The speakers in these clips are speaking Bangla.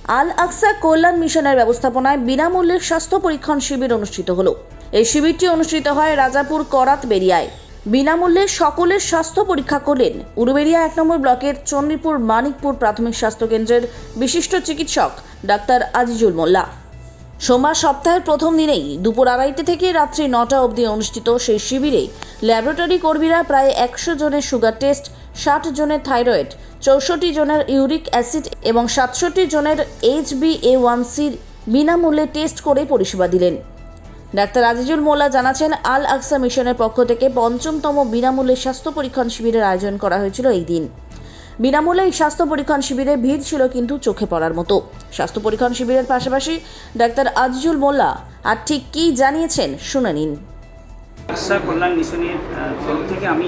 আল আকসা কল্যাণ মিশনের ব্যবস্থাপনায় বিনামূল্যে স্বাস্থ্য পরীক্ষণ শিবির অনুষ্ঠিত হলো। এই শিবিরটি অনুষ্ঠিত হয় রাজাপুর করাত বেরিয়ায়। বিনামূল্যে সকলের স্বাস্থ্য পরীক্ষা করলেন উলুবেড়িয়া 1 নম্বর ব্লকের চণ্ডীপুর মানিকপুর প্রাথমিক স্বাস্থ্য কেন্দ্রের বিশিষ্ট চিকিৎসক ডাক্তার আজিজুল মোল্লা। সোমবার সপ্তাহের প্রথম দিনেই দুপুর 2:30 থেকে রাত্রি 9টা অবধি অনুষ্ঠিত সেই শিবিরে ল্যাবরেটরি কর্মীরা প্রায় 100 জনের সুগার টেস্ট, 60 জনের থাইরয়েড, 64 জনের ইউরিক অ্যাসিড এবং 67 জনের HbA1c বিনামূল্যে টেস্ট করে পরিষেবা দিলেন। ডাক্তার আজিজুল মোল্লা জানাচ্ছেন, আল আকসা মিশনের পক্ষ থেকে 5মতম বিনামূল্যে স্বাস্থ্য পরীক্ষণ শিবিরের আয়োজন করা হয়েছিল এই দিন। বিনামূল্যে এই স্বাস্থ্য পরীক্ষণ শিবিরে ভিড় ছিল কিন্তু চোখে পড়ার মতো। স্বাস্থ্য পরীক্ষণ শিবিরের পাশাপাশি ডাক্তার আজিজুল মোল্লা আর ঠিক কী জানিয়েছেন শুনে নিন। আকসা কল্যাণ মিশনের তরফ থেকে আমি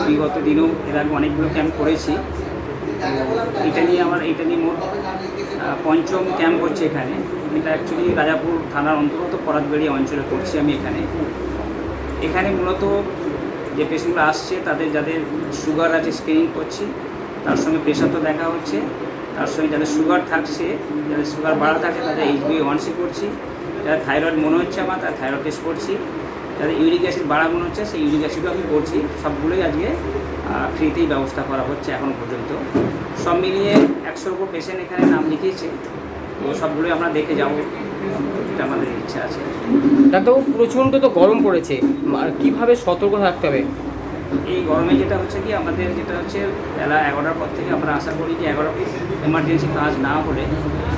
বিগত দিনেও অনেকগুলো ক্যাম্প করেছি। এটা নিয়ে মোট 5ম ক্যাম্প হচ্ছে এখানে। এটা অ্যাকচুয়ালি রাজাপুর থানার অন্তর্গত করাতবেড়িয়া অঞ্চলে করছি আমি এখানে মূলত যে পেশেন্টগুলো আসছে তাদের যাদের সুগার আছে স্ক্রিনিং করছি, তার সঙ্গে প্রেশার তো দেখা হচ্ছে, তার সঙ্গে যাদের সুগার থাকছে, যাদের সুগার বাড়া থাকছে তাদের HbA1c করছি, যাদের থাইরয়েড মনে হচ্ছে আমার তার থাইরয়েড টেস্ট করছি, যাদের ইউরিক অ্যাসিড বাড়া মনে হচ্ছে সেই ইউরিক অ্যাসিডও আমি করছি। সবগুলোই আজকে ফ্রিতেই ব্যবস্থা করা হচ্ছে এখনও পর্যন্ত। সব মিলিয়ে 100-র উপর পেশেন্ট এখানে নাম লিখিয়েছে, তো সবগুলোই আমরা দেখে যাব, এটা আমাদের ইচ্ছা আছে। ডাক্তারবাবু, প্রচণ্ড তো গরম পড়েছে, আর কীভাবে সতর্ক থাকতে হবে? এই গরমে আমাদের বেলা 11টার পর থেকে আমরা আশা করি যে 11টা এমার্জেন্সি কাজ না হলে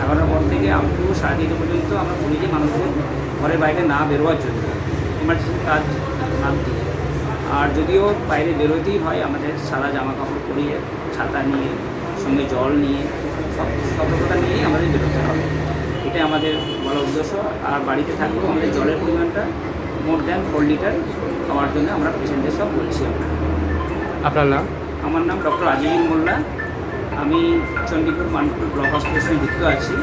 11টার পর থেকে আপ টু 3:30 পর্যন্ত আমরা বলি যে মানুষদের ঘরের বাইরে না বেরোয়ার জন্য, এমার্জেন্সি কাজ না দিয়ে। আর যদিও বাইরে বেরোতেই হয় আমাদের সাদা জামা কাপড় পরিয়ে, ছাতা নিয়ে, সঙ্গে জল নিয়ে, সব সতর্কতা নিয়েই আমাদের বেরোতে হবে। এটাই আমাদের বলা উদ্দেশ্য। আর বাড়িতে থাকলেও আমাদের জলের পরিমাণটা মোর দ্যান 4 লিটার খাওয়ার জন্য আমরা পেশেন্টদের সব বলছি। আপনার নাম? আমার নাম ডক্টর আজিজুল মোল্লা। আমি চণ্ডীপুর মানিকপুর ব্লক হসপিটালের সঙ্গে যুক্ত আছি।